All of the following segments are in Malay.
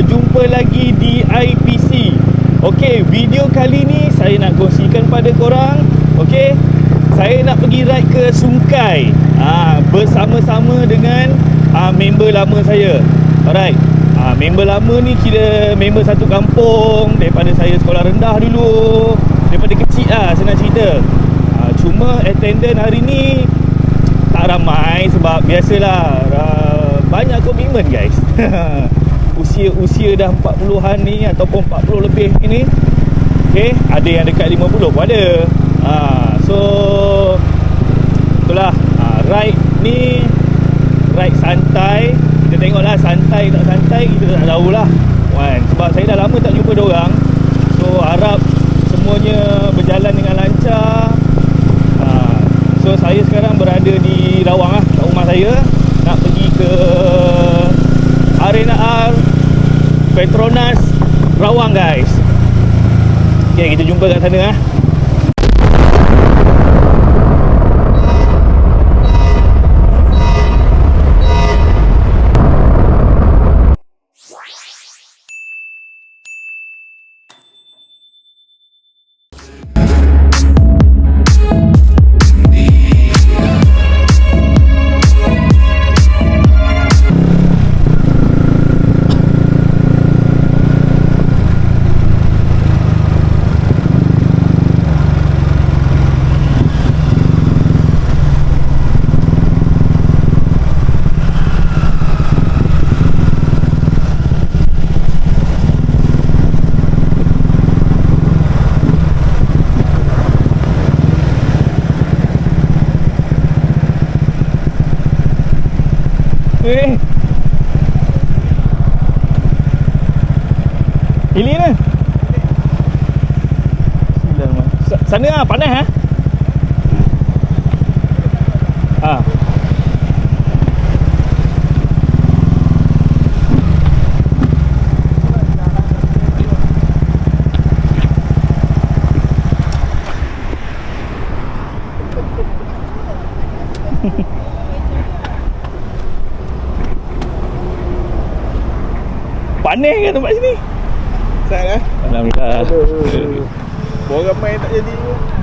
berjumpa lagi di IPC. Okey, video kali ni saya nak kongsikan pada korang. Okey, saya nak pergi ride ke Sungkai bersama-sama dengan member lama saya. Alright, member lama ni kira member satu kampung daripada saya sekolah rendah dulu, daripada kecil lah senang cerita. Cuma attendant hari ni tak ramai sebab biasalah banyak komitmen guys. Usia dah 40-an ni ataupun 40 lebih ni. Okay, ada yang dekat 50 pun ada. So itulah, ride ni ride santai. Kita tengoklah santai tak santai, kita tak tahulah kan. Sebab saya dah lama tak jumpa diorang. So harap semuanya berjalan dengan lancar. So saya sekarang berada di Rawang lah, kat rumah saya. Nak pergi ke Arena R Petronas Rawang guys. Okay, kita jumpa kat sana . Ini ni sana lah, panas panas kan tempat sini. Sangat Alhamdulillah. Orang ramai tak jadi.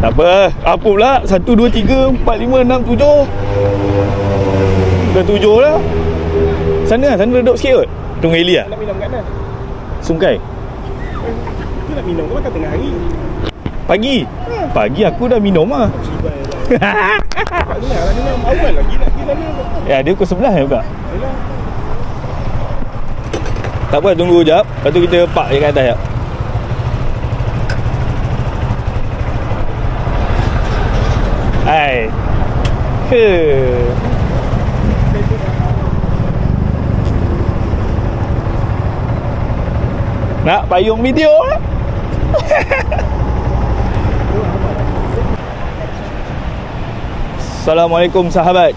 Tak apa. Apa pula? 1, 2, 3, 4, 5, 6, 7. Dah 7 lah. Sana redup sikit kot. Tunggu Eli lah. Nak minum kat mana? Sungkai. Tu nak minum ke makan tengah hari? Pagi. Pagi aku dah minum lah. Tak dengar lah minum. Awal lagi nak pergi sana. Ya, dia pukul 11 juga. Yalah. Tak apa, tunggu sekejap. Lepas tu kita park je kat atas sekejap. Hai. Nak payung video lah. Assalamualaikum sahabat.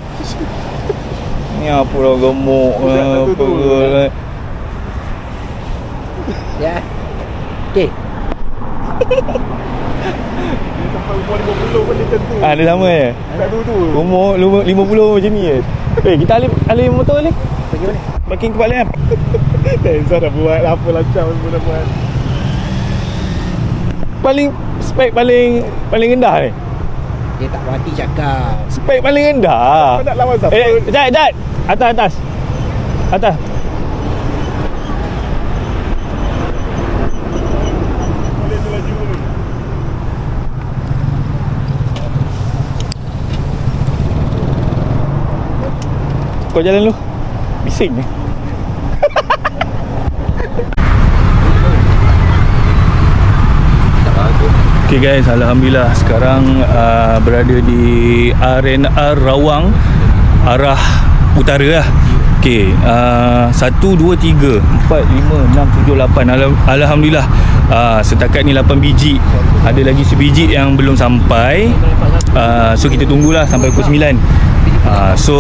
Ni apa dah gemuk apa. Ya. Okey. Sampai umur 50 pun dia tentu. Dia sama je. Tak tu. Umur 50 macam ni je. Kita alih motor ni. Pergi mana? Parking tempat lain. Zah dah buat apa lancar pun dah buat. Spek paling rendah ni. Dia tak berhati cakap. Spek paling rendah. Kau nak lawan siapa? Jat. Atas. Kau jalan dulu. Bising ni. Okay guys, Alhamdulillah sekarang berada di Arena Rawang, arah utara lah. Okay, 1, 2, 3, 4, 5, 6, 7, 8. Alhamdulillah setakat ni 8 biji. Ada lagi sebiji yang belum sampai. So kita tunggulah sampai pukul 9. So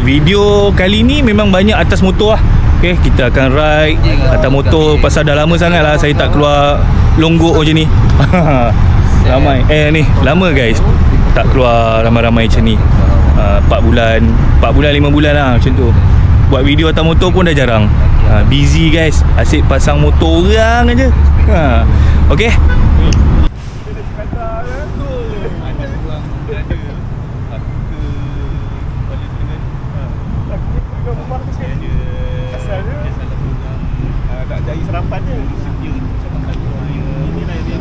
video kali ni memang banyak atas motor lah. Okay, kita akan ride atas motor. Pasal dah lama sangat lah saya tak keluar longgok macam ni. Ramai ni lama guys tak keluar ramai-ramai macam ni. 4 bulan 5 bulan lah macam tu. buat video atas motor pun dah jarang. Busy guys, asyik pasang motor orang aja. Okay. tak jari serapan je. Inilah dia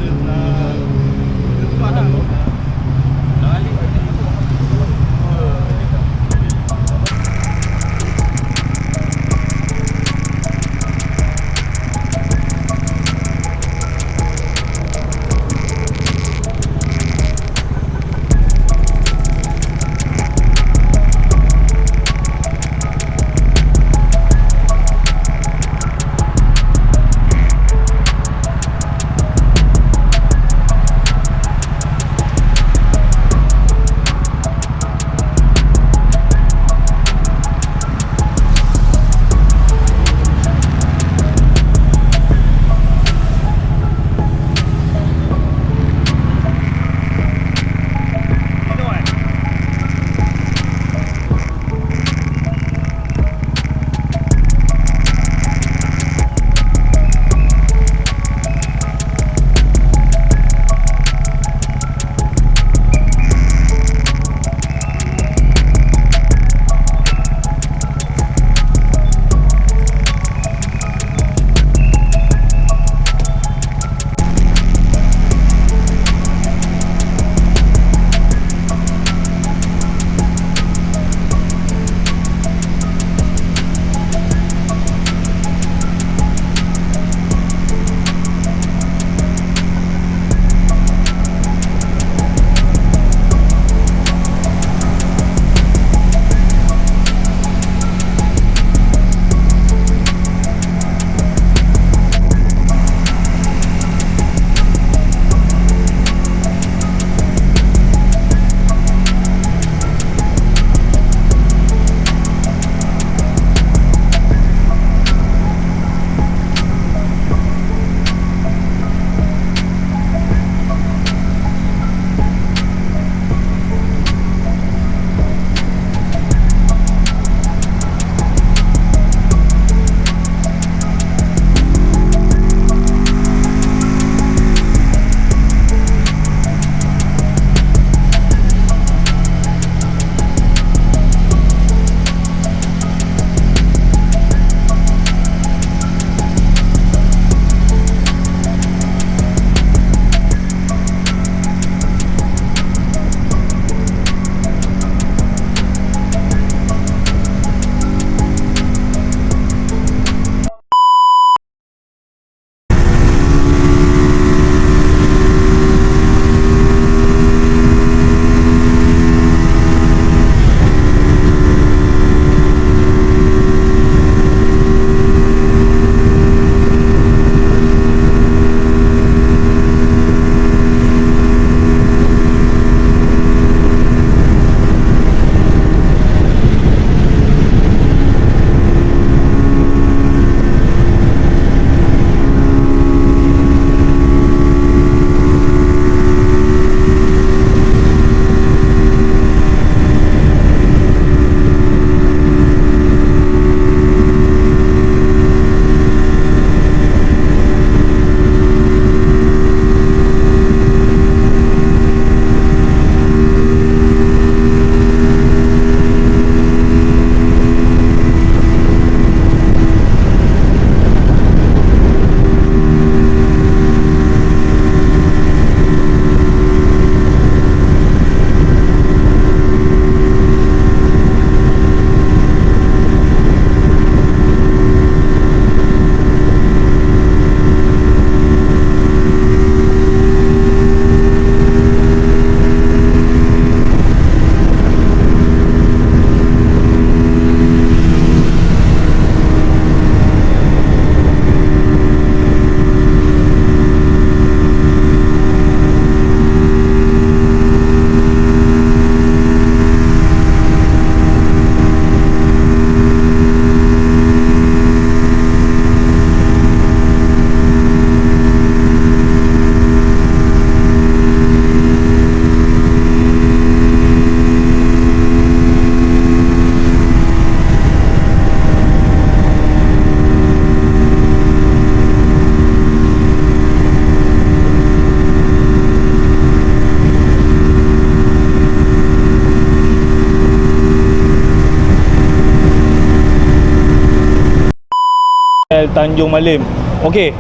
Hotel Tanjung Malim. Okey.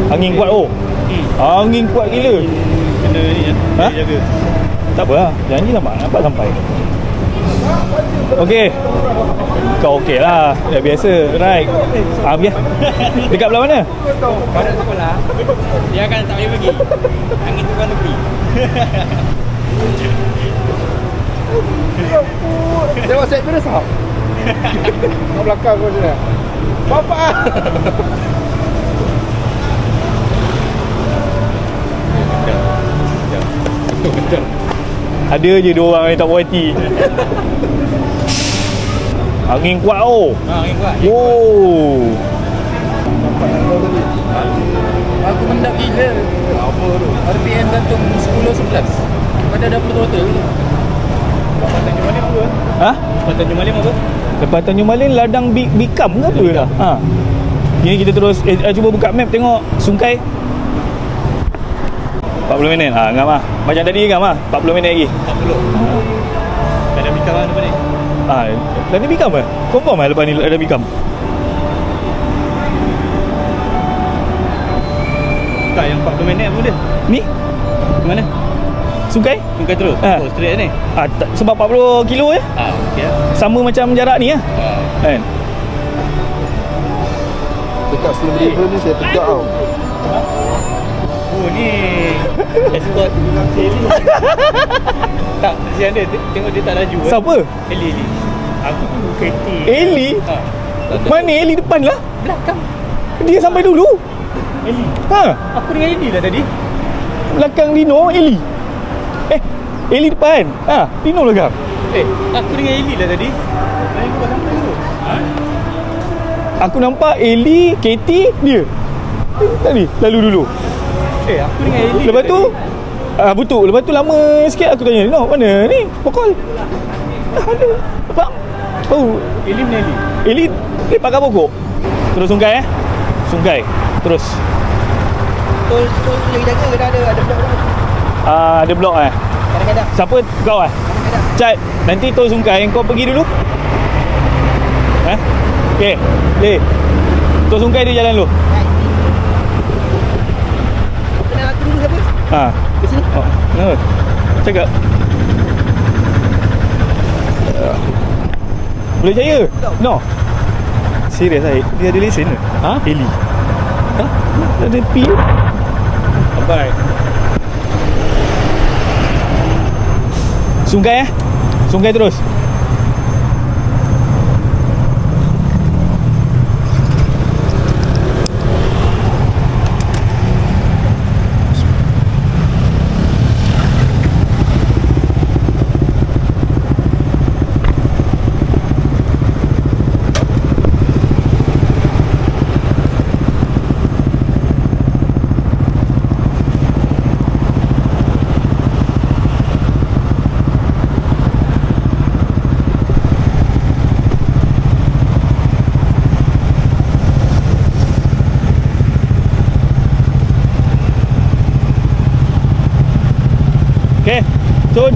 Angin kuat Angin kuat gila. Kena ni ya. Ha? Jaga. Tak apa lah, janji nampak sampai. Okey. Kau okey lah, dah biasa. Right. Biar. Dekat belah mana? Pada sekolah, dia akan tak boleh pergi. Angin tu kan tepi. Tengok set terus tak? Kat belakang kau je. Bapak. Ada je dua orang yang tak puas hati. Angin kuat Angin kuat. Aku mendap gila. Apa tu? RPM gantung 10-11. Pada dah perlu throttle. Lepas Tanjung Malim apa? Ha? Lepas Tanjung Malim apa? Lepas Tanjung Malim ladang Bikam ke apa dah? Ha. Ini kita terus cuba buka map tengok Sungkai. 40 minit. Ngam ah. Macam tadi ngam ah. 40 minit lagi. 40. Tak ada bikam lah depan ni. Ladang Bikam ke? Confirm lah lepas ni ladang Bikam. Tak, yang 40 minit apa dia? Ni? Ke mana? Sungkai? Sungkai terus? Oh, straight ni? Sebab 40 kilo Okey. sama macam jarak ni kan? Dekat Slim River ni saya tegak tau. Oh ni escort Eli. Tak, kesian dia. Tengok dia tak laju. Siapa? Eli. Aku tu kereta. Eli? Mana Eli depan lah? Belakang. Dia sampai dulu. Eli. Aku dengan Eli lah tadi. belakang Dino, Eli. Eli depan. Dino belakang. Aku dengan Eli lah tadi. Lain kau sampai tu. Aku nampak Eli, Katie, dia. Tadi lalu dulu. Aku dengan Eli. Lepas tu butuh. Lepas tu lama sikit aku tanya, "No, mana ni? Pokol." Dah ada. Nampak? Eli mana Eli? Eli lepak kat pokok. Terus Sungkai Sungkai. Terus. Tol lagi jaga ke dah ada blok dah. Ada blok Kadang-kadang. Siapa kau Kadang-kadang. Cat, nanti tol Sungkai kau pergi dulu. Okey. Boleh. Tol Sungkai dia jalan dulu. Kenal aku dulu siapa? Ke sini. Kenapa? Cakap. Boleh jaya? No. Serius dia ada lesen ke? Eli. Tak ada P. Sampai. Sungkai Sungkai terus. Okey, Sun.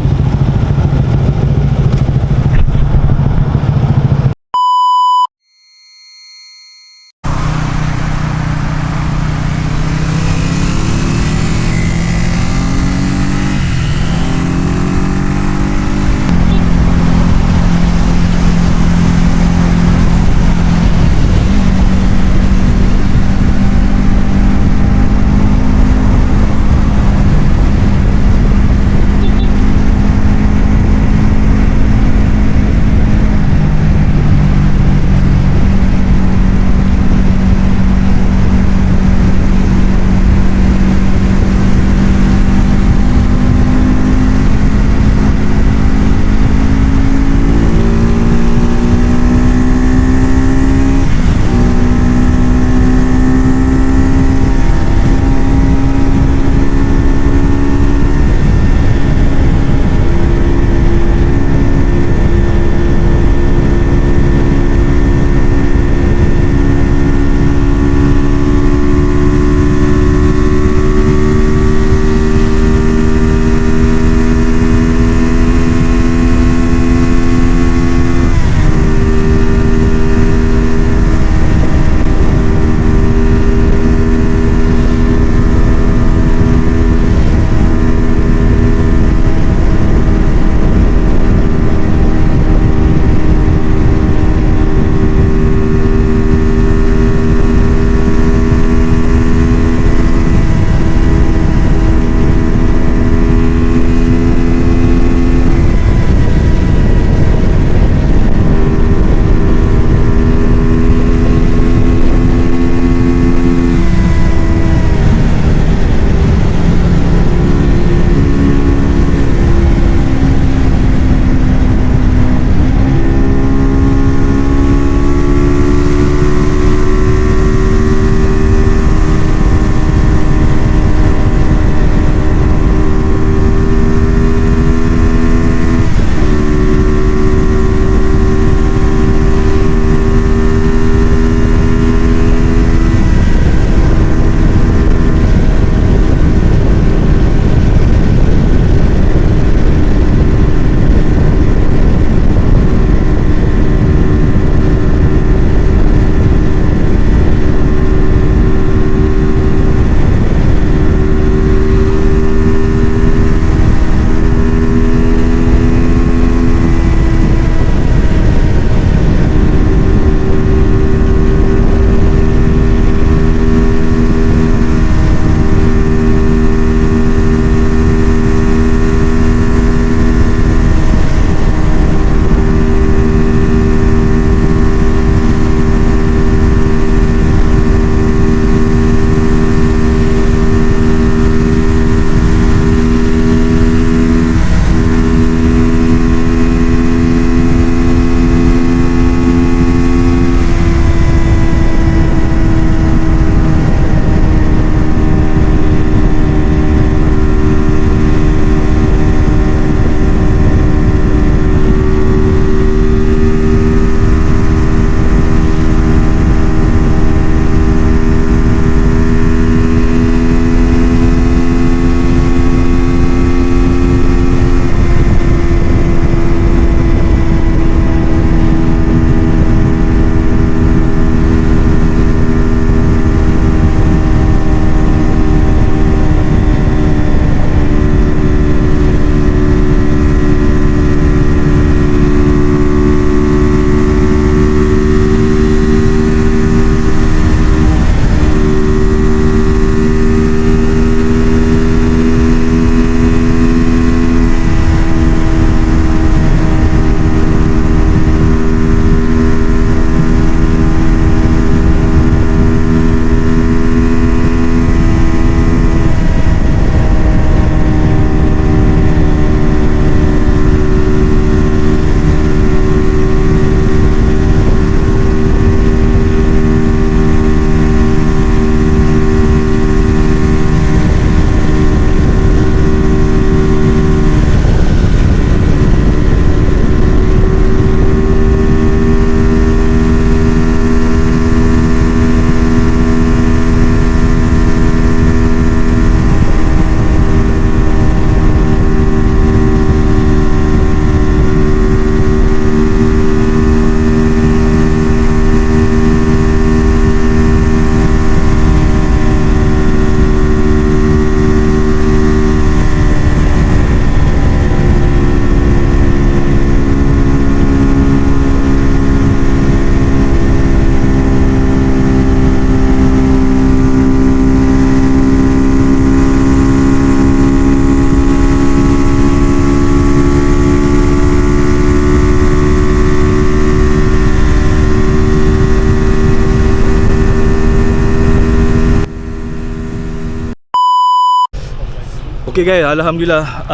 Okay guys, Alhamdulillah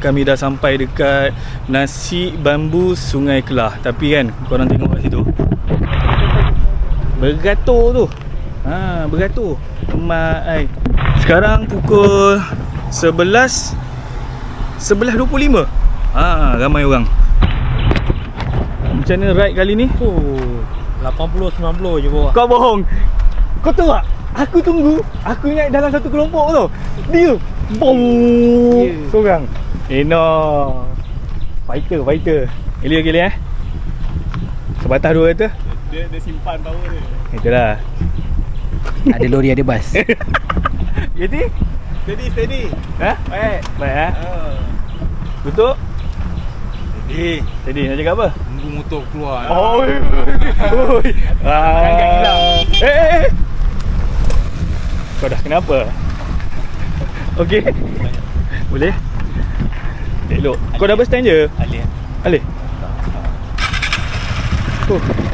kami dah sampai dekat Nasi Bambu Sungai Kelah. Tapi kan, korang tengok kat situ beratur tu. Beratur emak ai. Sekarang pukul 11.25. Ramai orang. Macam mana ride kali ni? 80-90 je bawa. Kau bohong. Kau tahu tak? Aku tunggu. Aku ingat dalam satu kelompok tu. Dia bong seorang. No. Fighter. Gila sebatah dua kata. Dia simpan power dia. Itulah. Ada lori, ada bas. Jadi? Steady. Baik Tutup. Jadi nak cakap apa? Tunggu motor keluar. Oi. Jangan hilang. Kau dah kenapa? Okey. Boleh? Elok. Kau double stand je? Alih.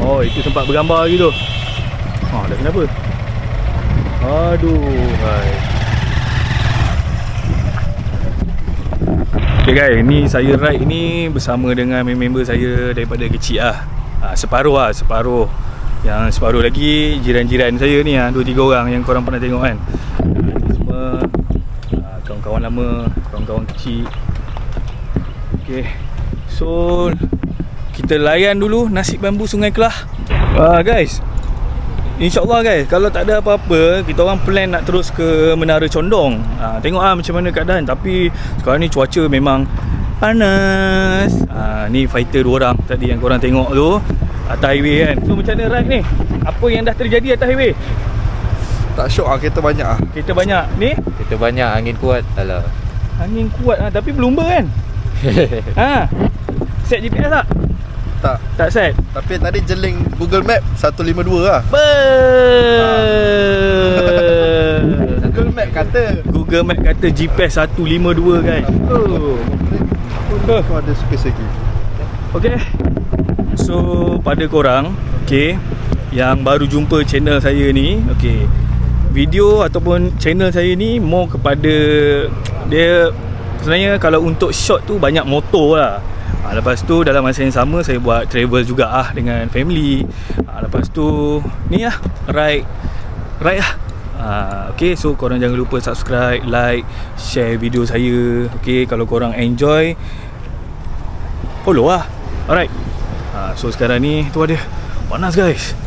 Oh, itu tempat bergambar lagi tu. Dah kenapa? Aduh, hai. Okay guys, ni saya ride ni bersama dengan member saya daripada kecil lah. Separuh. Yang separuh lagi jiran-jiran saya ni 2-3 orang yang korang pernah tengok kan. Semua kawan-kawan lama, kawan-kawan kecil. Okay, so kita layan dulu Nasi Bambu Sungai Kelah. Guys, InsyaAllah guys, kalau tak ada apa-apa, kita orang plan nak terus ke Menara Condong. Tengok macam mana keadaan. Tapi sekarang ni cuaca memang panas. Ni fighter 2 orang tadi yang korang tengok tu atas highway kan. So macam mana ride ni? Apa yang dah terjadi atas highway? Tak syok kereta banyak Kereta banyak. Ni? Kereta banyak, angin kuat. Alah. Angin kuat tapi berlumba kan? Set GPS tak? Tak set. Tapi tadi jeling Google Map 152 lah. Google Map kata GPS 152 guys. Kau ada space lagi. Okay. So pada korang, okay, yang baru jumpa channel saya ni, okay, video ataupun channel saya ni more kepada dia sebenarnya kalau untuk short tu banyak motor lah. Lepas tu dalam masa yang sama saya buat travel juga dengan family. Lepas tu ni lah ride lah. Okay, so korang jangan lupa subscribe, like, share video saya. Okay, kalau korang enjoy, follow lah. Alright. So sekarang ni tu ada panas guys.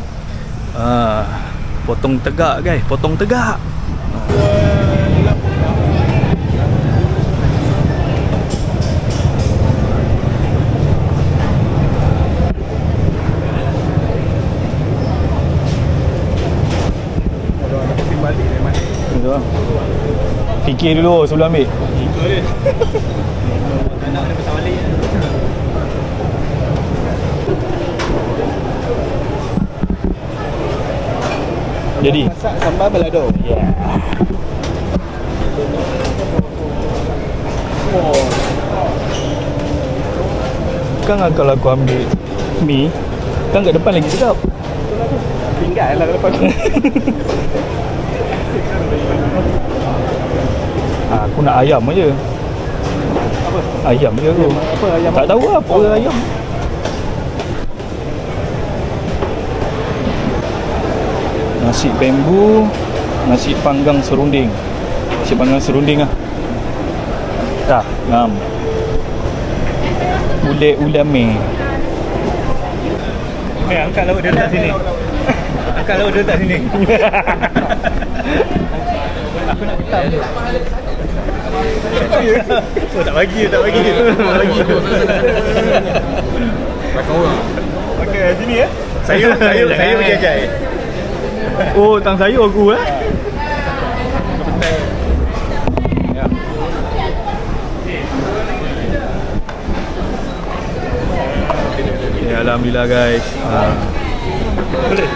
Potong tegak guys, potong tegak. Fikir dulu sebelum ambil. Itu dia. Tak nak ada pasal balik. Jadi masak sambal balado. Yeah. Kan kalau aku ambil mi, kan kat depan lagi sedap. Tinggal lah depan. Aku nak ayam aje. Apa? Ayam je aku. Apa ayam? Tak tahu apa ayam. Nasi bambu, nasi panggang serunding. Nasi panggang serunding lah. Dah, ngam. Ulame. Angkat laut dia letak sini. Angkat laut dia letak sini. Aku nak hitam. Oh, tak bagi. Pakai orang. Okey, sini ya. Saya berjajai. Oh, tang sayur aku Ya, alhamdulillah guys. Boleh.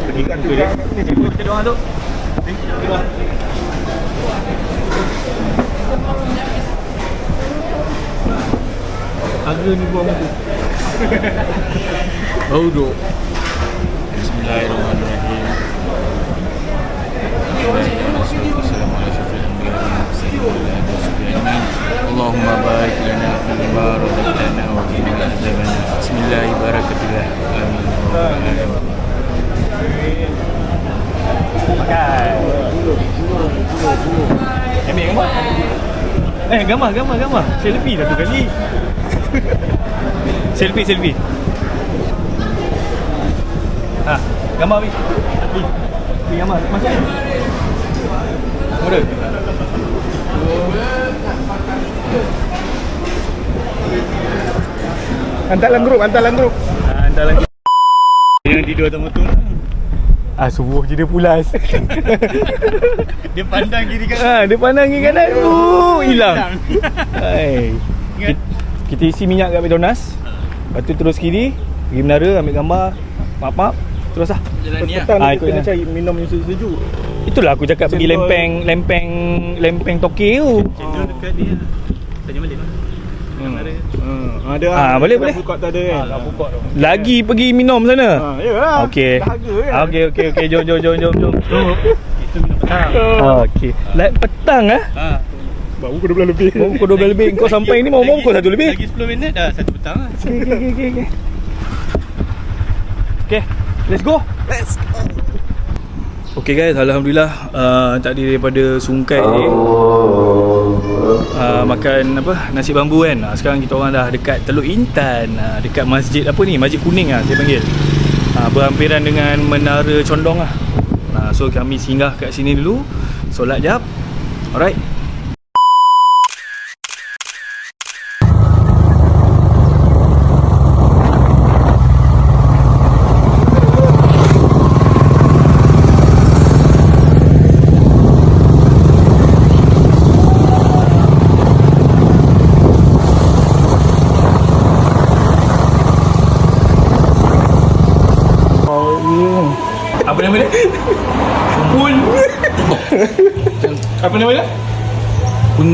Pergikan tu dia. Ni cikgu kita doang tu. ni buang mata. Bau duk. Bismillahirrahmanirrahim. Allahumma barik lana fi ma razaqtana wa qina azabana. Bismillahirrahmanirrahim. Amin. Makan. Ambil gambar. Selfie satu kali. Selfie. Ha, gambar ni. Ni gambar. Masuk ni. Mula. Hantar dalam grup. Yang tidur atas motor. Subuh je dia pulas. Dia pandang kiri kanan. Dia pandang kiri kanan. Hilang. Hai. Kita isi minyak kat Petronas. Lepas tu terus kiri, pergi menara, ambil gambar. Maaf. Terus lah. Jalan ni lah. Petang ni Ikut kena lah. cari minum yang sejuk. Itulah aku cakap pergi Cendol. lempeng toke tu. Cendol dekat dia. Tanya balik lah. Ada boleh. Food court tak ada kan. Lagi pergi minum sana. Yalah. Okey. Dahaga kan. Okey. Jom. Itu minum petang. Okey. Light petang ah. Baru pukul 12 lebih. Baru pukul 12 lebih. Kau sampai ni mau pukul 1 lebih. Lagi 10 minit dah 1 petang lah. Okey. Okay, let's go. Okay guys, alhamdulillah tadi daripada Sungkai ni makan nasi bambu kan. Sekarang kita orang dah dekat Teluk Intan, dekat masjid Masjid Kuning saya panggil. Berhampiran dengan Menara Condong lah. So kami singgah kat sini dulu, solat jap. Alright. Apa nama dia? Pun. Apa nama dia? Pun.